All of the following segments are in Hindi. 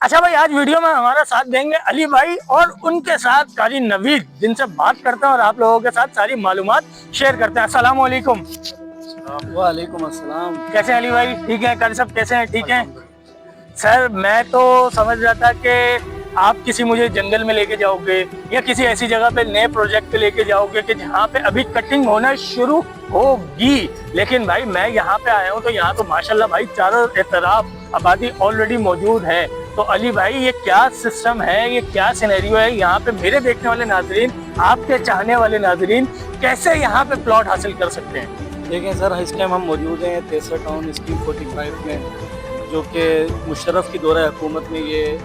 अच्छा भाई, आज वीडियो में हमारा साथ देंगे अली भाई और उनके साथ कारी नवीद, जिनसे बात करते हैं और आप लोगों के साथ सारी मालूमात शेयर करते हैं। अस्सलाम वालेकुम। वालेकुम अस्सलाम। कैसे हैं अली भाई? ठीक है। कारी साहब कैसे हैं? ठीक हैं सर। मैं तो समझ रहा था कि आप किसी मुझे जंगल में लेके जाओगे या किसी ऐसी जगह पे नए प्रोजेक्ट पे लेके जाओगे कि जहाँ पे अभी कटिंग होना शुरू होगी, लेकिन भाई मैं यहाँ पे आया हूँ तो यहाँ तो माशाल्लाह भाई चारों तरफ आबादी ऑलरेडी मौजूद है। तो अली भाई, ये क्या सिस्टम है, ये क्या सिनेरियो है यहाँ पे? मेरे देखने वाले नाजरीन, आपके चाहने वाले नाजरीन कैसे यहाँ पे प्लॉट हासिल कर सकते हैं? देखें सर, इस टाइम हम मौजूद हैं तेसरा टाउन स्कीम 45 में, जो कि मुशर्रफ की दौरा हुकूमत में ये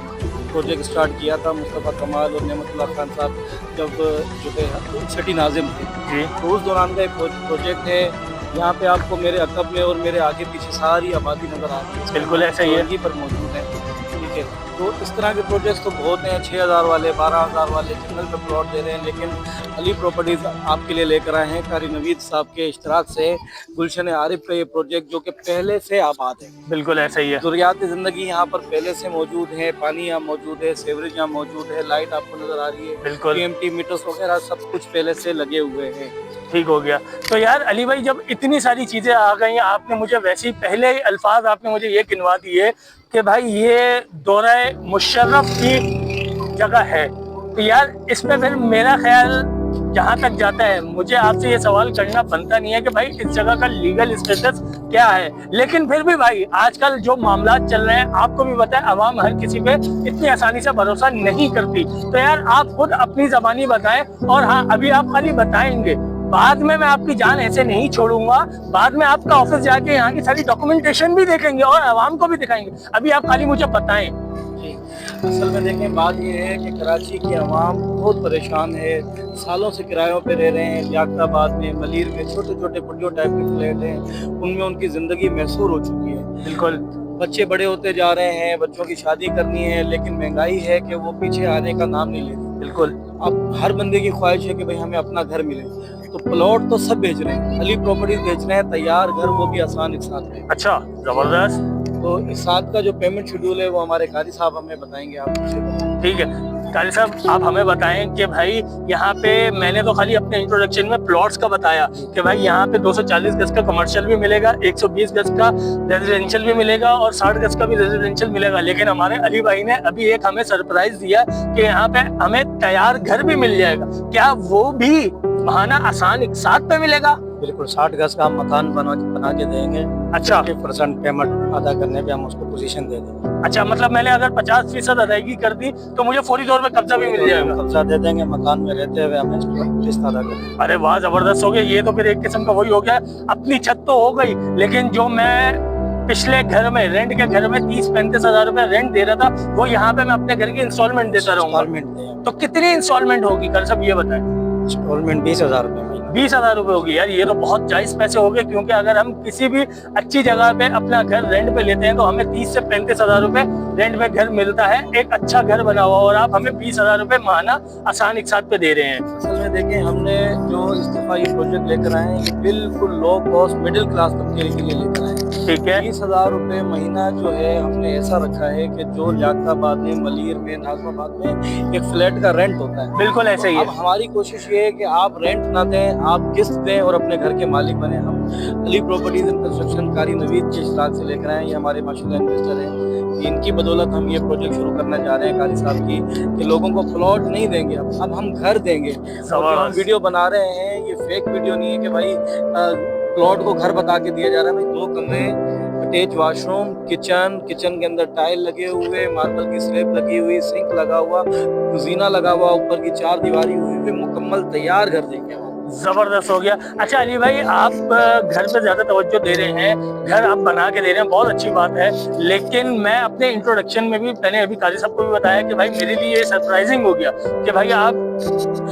प्रोजेक्ट स्टार्ट किया था। मुस्तफ़ा कमाल और नेमतुल्लाह खान साहब जब जो है सिटी नाजिम थे, तो उस दौरान का एक प्रोजेक्ट है। यहाँ पे आपको मेरे अकब में और मेरे आगे पीछे सारी आबादी नज़र आ रही है। बिल्कुल ऐसा ही है। यहीं पर मौजूद है। ठीक है, तो इस तरह के प्रोजेक्ट्स तो बहुत हैं। 6000 वाले, 12000 वाले जंगल पे प्लॉट दे रहे हैं, लेकिन अली प्रॉपर्टीज़ आपके लिए लेकर आए हैं कारी नवीद साहब के इश्तराक से गुलशन आरिफ का ये प्रोजेक्ट, जो कि पहले से आबाद है। बिल्कुल ऐसा ही है। ज़रूरियात ज़िंदगी यहाँ पर पहले से मौजूद है। पानी यहाँ मौजूद है, सेवरेज यहाँ मौजूद है, लाइट आपको नज़र आ रही है, बिल्कुल TMT मीटर्स वगैरह सब कुछ पहले से लगे हुए हैं। ठीक हो गया। तो यार अली भाई, जब इतनी सारी चीजें आ गई, आपने मुझे वैसे ही पहले ही अल्फाज आपने मुझे ये गिनवा दिए कि भाई ये दौरा मुशर्रफ की जगह है, तो यार इसमें फिर मेरा ख्याल जहाँ तक जाता है, मुझे आपसे ये सवाल करना बनता नहीं है कि भाई इस जगह का लीगल स्टेटस क्या है। लेकिन फिर भी भाई, आजकल जो मामला चल रहे हैं, आपको भी पता है, अवाम हर किसी पे इतनी आसानी से भरोसा नहीं करती। तो यार आप खुद अपनी जबानी बताएं, और हाँ, अभी आप खाली बताएंगे, बाद में मैं आपकी जान ऐसे नहीं छोड़ूंगा। बाद में आपका ऑफिस जाके यहाँ की सारी डॉक्यूमेंटेशन भी देखेंगे और आवाम को भी दिखाएंगे। अभी आप खाली मुझे बताएं। जी, असल में देखें, बात ये है कि कराची की आवाम बहुत परेशान है। सालों से किरायों पे रह रहे हैं। लियाकताबाद में, मलीर में छोटे छोटे पुटियो टाइप के फ्लैट हैं, उनमें उनकी ज़िंदगी मैसूर हो चुकी है। बिल्कुल। बच्चे बड़े होते जा रहे हैं, बच्चों की शादी करनी है, लेकिन महंगाई है कि वो पीछे आने का नाम नहीं लेती। बिल्कुल। अब हर बंदे की ख्वाहिश है कि भाई हमें अपना घर मिले, तो प्लॉट तो सब बेच रहे हैं। अली प्रॉपर्टीज बेच रहे हैं तैयार घर, वो भी आसान एक साथ में। अच्छा, जबरदस्त। तो इस साथ का जो पेमेंट शेड्यूल है वो हमारे कारी साहब हमें बताएंगे। आप ठीक है कारी साहब, आप हमें बताएं कि भाई यहाँ पे, मैंने तो खाली अपने इंट्रोडक्शन में प्लॉट्स का बताया कि भाई यहाँ पे 240 गज का कमर्शियल भी मिलेगा, 120 गज का रेजिडेंशियल भी मिलेगा और 60 गज का भी रेजिडेंशियल मिलेगा। लेकिन हमारे अली भाई ने अभी एक हमें सरप्राइज दिया कि यहाँ पे हमें तैयार घर भी मिल जाएगा। क्या वो भी बहाना आसान एक साथ पे मिलेगा? बिल्कुल, 60 गज का हम मकान बना के देंगे। अच्छा, 50% पेमेंट अदा करने पे हम उसको पोजीशन दे देंगे। अच्छा, मतलब मैंने अगर 50% अदायगी कर दी तो मुझे फौरी तौर पे कब्जा भी मिल जाएगा? कब्जा दे देंगे, मकान में रहते हुए हमें किस्त अदा करेंगे। अरे वाह, जबरदस्त हो गया। ये तो फिर एक किस्म का वही हो गया, अपनी छत तो हो गई, लेकिन जो मैं पिछले घर में, रेंट के घर में 30-35 हजार रुपए रेंट दे रहा था, वो यहाँ पे मैं अपने घर की इंस्टॉलमेंट देता रहूंगा। तो कितनी इंस्टॉलमेंट होगी कर सब ये बताएं? इंस्टॉलमेंट 20,000 रुपए। 20,000 रुपए होगी। यार ये तो बहुत जायज पैसे हो गए, क्योंकि अगर हम किसी भी अच्छी जगह पे अपना घर रेंट पे लेते हैं तो हमें 30 से 35 हजार रुपए रेंट पे घर मिलता है, एक अच्छा घर बना हुआ, और आप हमें 20,000 रुपए माहाना आसान एक साथ पे दे रहे हैं। असल में देखें, हमने जो इस दफा ये प्रोजेक्ट लेकर आए हैं, ये बिल्कुल लो कॉस्ट मिडिल क्लास तबके के लिए लेकर आए हैं। ठीक है। 20,000 रुपए महीना जो है हमने ऐसा रखा है कि जो लियाकताबाद में, मलीर में, नाजमाबाद में एक फ्लैट का रेंट होता है। बिल्कुल ऐसे ही है। अब हमारी कोशिश ये है कि आप रेंट ना दें, आप किस्त दें और अपने घर के मालिक बने। हम अली प्रॉपर्टीज एंड कंस्ट्रक्शन कारी नवीद के इश्तराक से लेकर आए हैं। ये हमारे माशाल्लाह इन्वेस्टर हैं, इनकी बदौलत हम ये प्रोजेक्ट शुरू करना चाह रहे हैं कारी साहब की, कि लोगों को प्लॉट नहीं देंगे, अब हम घर देंगे। और जो हम वीडियो बना रहे हैं, ये फेक वीडियो नहीं है कि भाई प्लॉट को घर बता के दिया जा रहा है। भाई 2 कमरे, अटैच वाशरूम, किचन के अंदर टाइल लगे हुए, मार्बल की स्लैब लगी हुई, सिंक लगा हुआ, कुजीना लगा हुआ, ऊपर की 4 दीवारी हुई, मुकम्मल तैयार घर देंगे। जबरदस्त हो गया। अच्छा अली भाई, आप घर पे ज्यादा तवज्जो दे रहे हैं, घर आप बना के दे रहे हैं, बहुत अच्छी बात है। लेकिन मैं अपने इंट्रोडक्शन में भी, मैंने अभी काजी साहब को भी बताया कि भाई मेरे लिए सरप्राइजिंग हो गया कि भाई आप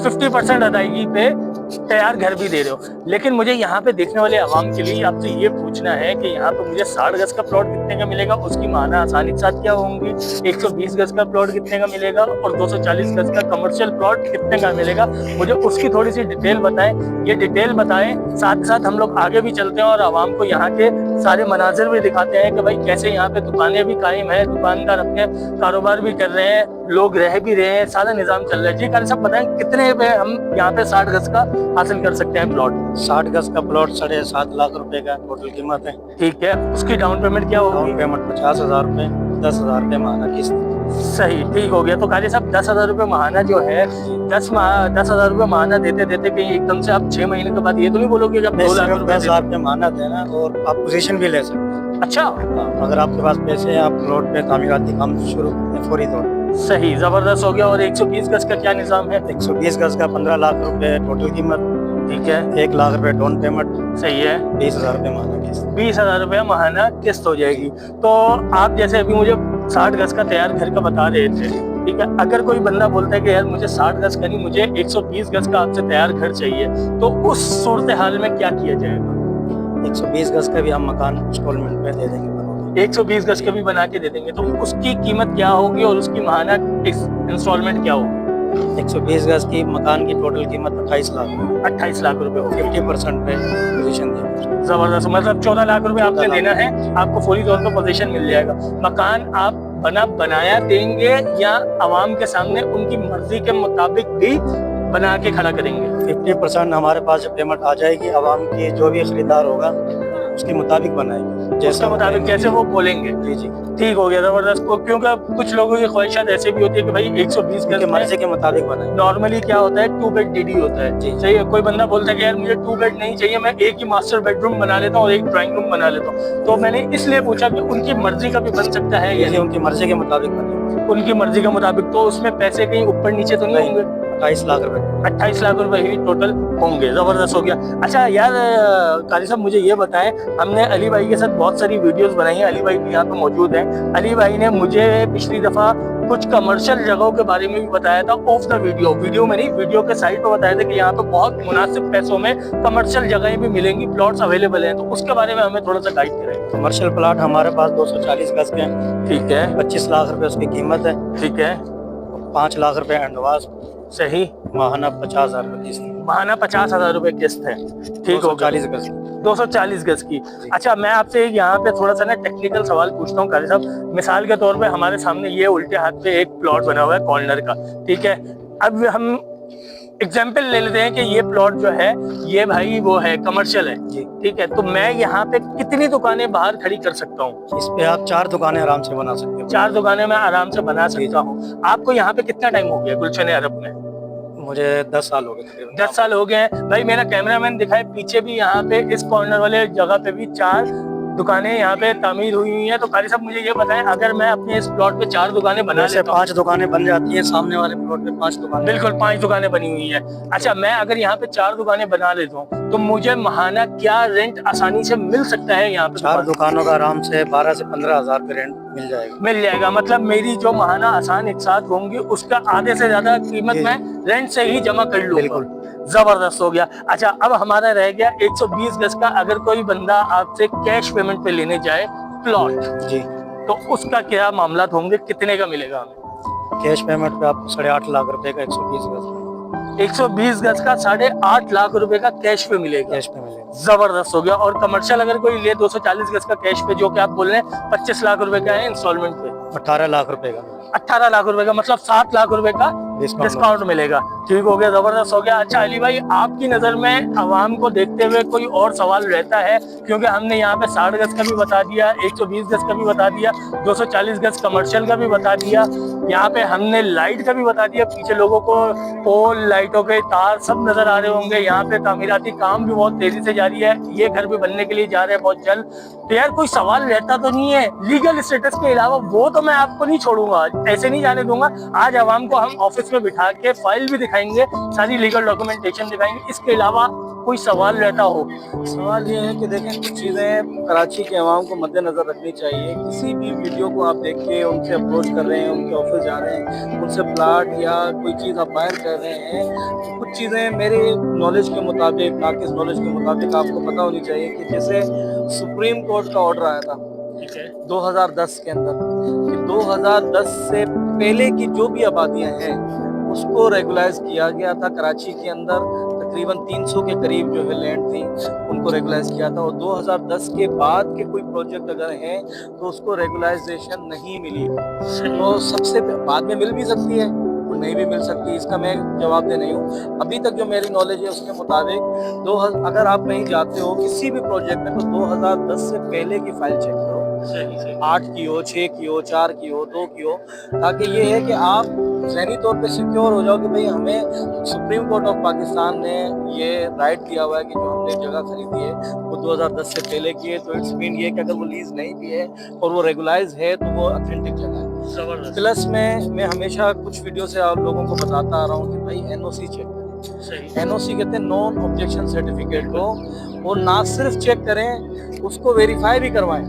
50% अदायगी पे तैयार घर भी दे रहे हो। लेकिन मुझे यहाँ पे देखने वाले आवाम के लिए आपसे ये पूछना है कि यहाँ पे मुझे 60 गज का प्लॉट कितने का मिलेगा, उसकी माहाना आसानी के साथ क्या होंगी, 120 गज का प्लॉट कितने का मिलेगा और 240 गज का कमर्शियल प्लॉट कितने का मिलेगा, मुझे उसकी थोड़ी सी डिटेल बताएं। ये डिटेल बताएं, साथ साथ हम लोग आगे भी चलते हैं और आवाम को यहाँ के सारे मनाजिर भी दिखाते हैं कि भाई कैसे यहाँ पे दुकानें भी कायम है, दुकानदार अपने कारोबार भी कर रहे हैं, लोग रह भी रहे हैं, सारा निजाम चल रहा है। जी कारी साहब बताएं कितने पे हम यहाँ पे 60 गज का हासिल कर सकते हैं प्लॉट? 60 गज का प्लॉट 7.5 लाख रुपए का टोटल कीमत है। ठीक है, उसकी डाउन पेमेंट क्या होगी? डाउन पेमेंट 50,000 रुपए, 10,000 रुपए माहाना किस्त। सही, ठीक हो गया। तो कारी साहब 10,000 रुपये महाना जो है, 10,000 रुपये महाना देते देते कहीं एकदम से आप 6 महीने के बाद ये तो नहीं बोलोगे कि आप 2 लाख रुपए 10,000 रुपए माहाना देना और आप पोजीशन भी ले सकते हैं। अच्छा, अगर आपके पास पैसे हैं, आप प्लॉट पे तामीराती काम शुरू करते हैं फौरी तौर पर। सही, जबरदस्त हो गया। और 120 गज का क्या निजाम है? 120 गज का 15 लाख रुपए टोटल कीमत। ठीक है, 1 लाख रुपए डाउन पेमेंट। सही है, 20,000 रुपए माहाना किस्त। 20,000 रुपये महाना किस्त हो जाएगी। तो आप जैसे अभी मुझे 60 गज का तैयार घर का बता रहे थे, ठीक है, अगर कोई बंदा बोलता है कि यार मुझे 60 गज का नहीं, मुझे 120 गज का आपसे तैयार घर चाहिए, तो उस सूरत हाल में क्या किया जाएगा? 120 गज का भी हम मकान इंस्टॉलमेंट पे दे देंगे बना के। 120 गज का भी बना के दे देंगे, तो उसकी कीमत क्या होगी और उसकी महाना इंस्टॉलमेंट क्या होगी? 120 गज की मकान की टोटल कीमत 28 लाख 28 लाख रुपए होगी। 50% पे पोजीशन देंगे। जबरदस्त, मतलब 14 लाख रुपए आपने देना है, आपको फौरी तौर पर पोजीशन मिल जाएगा। मकान आप बनाया देंगे या आवाम के सामने उनकी मर्जी के मुताबिक भी बना के खड़ा करेंगे? 50% हमारे पास जब पेमेंट आ जाएगी, आवाम की जो भी खरीदार होगा उसके मुताबिक बनाएंगे, जैसे मुताबिक जैसे वो बोलेंगे। जी जी, ठीक हो गया, जबरदस्त। क्योंकि कुछ लोगों की ख्वाहिशात ऐसे भी होती है कि भाई 120 गज उनके मर्जी के मुताबिक बनाएंगे। नॉर्मली क्या होता है, 2 बेड डीडी होता है। जी। सही है, कोई बंदा बोलता है कि यार मुझे 2 बेड नहीं चाहिए, मैं एक ही मास्टर बेडरूम बना लेता हूँ और एक ड्राइंग रूम बना लेता हूँ। तो मैंने इसलिए पूछा कि उनकी मर्जी का भी बन सकता है या ये उनकी मर्जी के मुताबिक बनेंगे। उनकी मर्जी के मुताबिक, तो उसमें पैसे कहीं ऊपर नीचे तो नहीं होंगे? 28 लाख रुपए। 28 लाख रुपए ही टोटल होंगे। जबरदस्त हो गया। अच्छा यार कारी साहब मुझे ये बताएं, हमने अली भाई के साथ बहुत सारी वीडियोस बनाई हैं, अली भाई भी यहाँ पे मौजूद हैं। अली भाई ने मुझे पिछली दफा कुछ कमर्शियल जगहों के बारे में भी बताया था, ऑफ द वीडियो में नहीं, वीडियो के साइड पे बताया था कि यहाँ पे बहुत मुनासिब पैसों में कमर्शियल जगहें भी मिलेंगी, प्लॉट्स अवेलेबल हैं, तो उसके बारे में हमें थोड़ा सा गाइड करें। कमर्शियल प्लाट हमारे पास 240 गज के हैं। ठीक है, 25 लाख रुपए उसकी कीमत है। ठीक है, 5 लाख रुपए एडवांस, सही, माहाना 50,000 रुपए किस्त। महाना 50,000 रुपए किस्त है। ठीक हो गया, 240 गज। 240 गज की। अच्छा मैं आपसे यहाँ पे थोड़ा सा ना टेक्निकल सवाल पूछता हूँ कारी साहब। मिसाल के तौर पे हमारे सामने ये उल्टे हाथ पे एक प्लॉट बना हुआ है कॉर्नर का, ठीक है। अब हम एग्जाम्पल ले लेते हैं कि ये प्लॉट जो है ये भाई वो है कमर्शियल है, जी। ठीक है। तो मैं यहाँ पे कितनी दुकानें बाहर खड़ी कर सकता हूँ? इस पे आप 4 दुकानें आराम से बना सकते हो। 4 दुकानें मैं आराम से बना सकता हूँ। आपको यहाँ पे कितना टाइम हो गया गुलशन अरब में? मुझे 10 साल हो गए तकरीबन। 10 साल हो गए हैं। भाई मेरा कैमरामैन दिखाए पीछे भी, यहाँ पे इस कॉर्नर वाले जगह पे भी 4 दुकानें यहाँ पे तामीर हुई हुई हैं। तो कारी साहब मुझे ये बताएं, अगर मैं अपने इस प्लॉट पे 4 दुकानें बना से लेता हूं, 5 दुकानें बन जाती हैं, सामने वाले प्लॉट पे 5 दुकानें। बिल्कुल 5 दुकानें बनी हुई हैं। अच्छा मैं अगर यहाँ पे 4 दुकानें बना लेता हूँ तो मुझे महाना क्या रेंट आसानी से मिल सकता है? यहाँ पे 4 दुकानों का आराम से 12 से 15,000 रुपए रेंट मिल जाएगा। मिल जाएगा, मतलब मेरी जो महाना आसान एक साथ होंगी उसका आधे से ज्यादा कीमत मैं रेंट से ही जमा कर लूंगा। बिल्कुल, जबरदस्त हो गया। अच्छा अब हमारा रह गया 120 गज का, अगर कोई बंदा आपसे कैश पेमेंट पे लेने जाए प्लॉट, जी, तो उसका क्या मामला होंगे, कितने का मिलेगा हमें? कैश पेमेंट पे आपको 8.5 लाख रुपए का 120 गज 120 गज का 8.5 लाख रुपए का कैश पे मिलेगा। कैश पे मिलेगा। जबरदस्त हो गया। और कमर्शियल अगर कोई ले 240 गज का कैश पे, जो कि आप बोल रहे हैं 25 लाख रुपए का है इंस्टॉलमेंट पे, 18 लाख रुपए का। 18 लाख रुपए का, मतलब 7 लाख रुपए का डिस्काउंट मिलेगा। ठीक हो गया, जबरदस्त हो गया। अच्छा अली भाई आपकी नजर में आवाम को देखते हुए कोई और सवाल रहता है? क्योंकि हमने यहाँ पे 60 गज का भी बता दिया, 120 गज का भी बता दिया, 240 गज कमर्शियल का भी बता दिया, यहाँ पे हमने लाइट का भी बता दिया। पीछे लोगों को पोल लाइटों के तार सब नजर आ रहे होंगे। यहाँ पे तामीराती काम भी बहुत तेजी से जारी है, ये घर भी बनने के लिए जा रहे हैं बहुत जल्द। तो यार कोई सवाल रहता तो नहीं है लीगल स्टेटस के अलावा? वो तो मैं आपको नहीं छोड़ूंगा, ऐसे नहीं जाने दूंगा। आज आवाम को हम ऑफिस में बिठा के फाइल भी दिखाएंगे, सारी लीगल डॉक्यूमेंटेशन दिखाएंगे। इसके अलावा कोई सवाल रहता हो? सवाल ये है कि देखें कुछ चीज़ें कराची के अवाम को मद्देनजर रखनी चाहिए। किसी भी वीडियो को आप देख के उनसे अप्रोच कर रहे हैं, उनके ऑफिस जा रहे हैं, उनसे प्लाट या कोई चीज़ आप बायर कर रहे हैं, तो कुछ चीज़ें मेरे नॉलेज के मुताबिक, नाकिस नॉलेज के मुताबिक आपको पता होनी चाहिए कि जैसे सुप्रीम कोर्ट का ऑर्डर आया था, ठीक है, 2010 के अंदर, कि 2010 से पहले की जो भी आबादियां हैं उसको रेगुलाइज किया गया था। कराची के अंदर तकरीबन 300 के करीब जो है लैंड थी उनको रेगुलाइज किया था, और 2010 के बाद के कोई प्रोजेक्ट अगर हैं तो उसको रेगुलाइजेशन नहीं मिली। तो सबसे बाद में मिल भी सकती है, नहीं भी मिल सकती, इसका मैं जवाब दे नहीं हूँ। अभी तक जो मेरी नॉलेज है उसके मुताबिक अगर आप कहीं जाते हो किसी भी प्रोजेक्ट में, तो 2010 से पहले की फाइल चेक करो, 8 की हो, 6 की हो, 4 की हो, 2 की हो, ताकि ये है कि आप ज़हनी तौर पे सिक्योर हो जाओ कि भाई हमें सुप्रीम कोर्ट ऑफ पाकिस्तान ने ये राइट दिया हुआ है कि जो हमने जगह खरीदी है वो 2010 से पहले की है, तो इट्स मीन ये कि अगर वो लीज नहीं भी है और वो रेगुलाइज है तो वो ऑथेंटिक जगह है। प्लस में मैं हमेशा कुछ वीडियो से आप लोगों को बताता आ रहा हूँ कि भाई एनओसी चेक करें। एनओसी कहते हैं नॉन ऑब्जेक्शन सर्टिफिकेट को, और ना सिर्फ चेक करें उसको वेरीफाई भी करवाएं।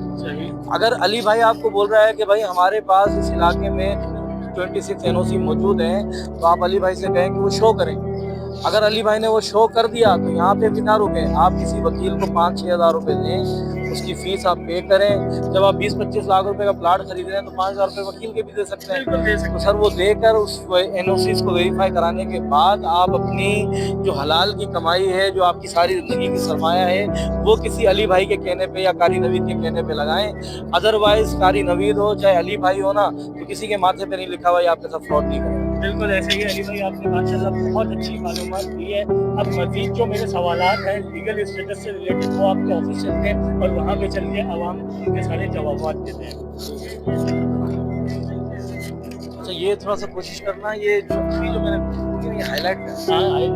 अगर अली भाई आपको बोल रहा है कि भाई हमारे पास इस इलाके में 26 एनओसी मौजूद हैं, तो आप अली भाई से कहें कि वो शो करें। अगर अली भाई ने वो शो कर दिया तो यहाँ पे भी ना रुके, आप किसी वकील को 5-6 हज़ार रुपए दें, उसकी फीस आप पे करें। जब आप 20-25 लाख रुपए का प्लाट खरीद रहे हैं तो 5,000 रुपए वकील के भी दे सकते हैं। तो सर वो देकर उस एनओसीज को वेरीफाई कराने के बाद आप अपनी जो हलाल की कमाई है, जो आपकी सारी जिंदगी की सरमाया है, वो किसी अली भाई के कहने पे या कारी नवीद के कहने पे लगाएं। अदरवाइज कारी नवीद हो चाहे अली भाई हो ना, तो किसी के माथे पे नहीं लिखा हुआ आपके साथ फ्रॉड नहीं करेगा। बिल्कुल ऐसे ही अली भाई, आपने माशाल्लाह बहुत अच्छी मालूमात दी है। अब मजीद जो मेरे सवालात हैं लीगल स्टेटस से रिलेटेड वो आपके ऑफिस चलते हैं और वहाँ पे चल के आवाम उनके सारे जवाब देते हैं। अच्छा, ये थोड़ा सा कोशिश करना, ये जो मैंने हाईलाइट हाँ, भाई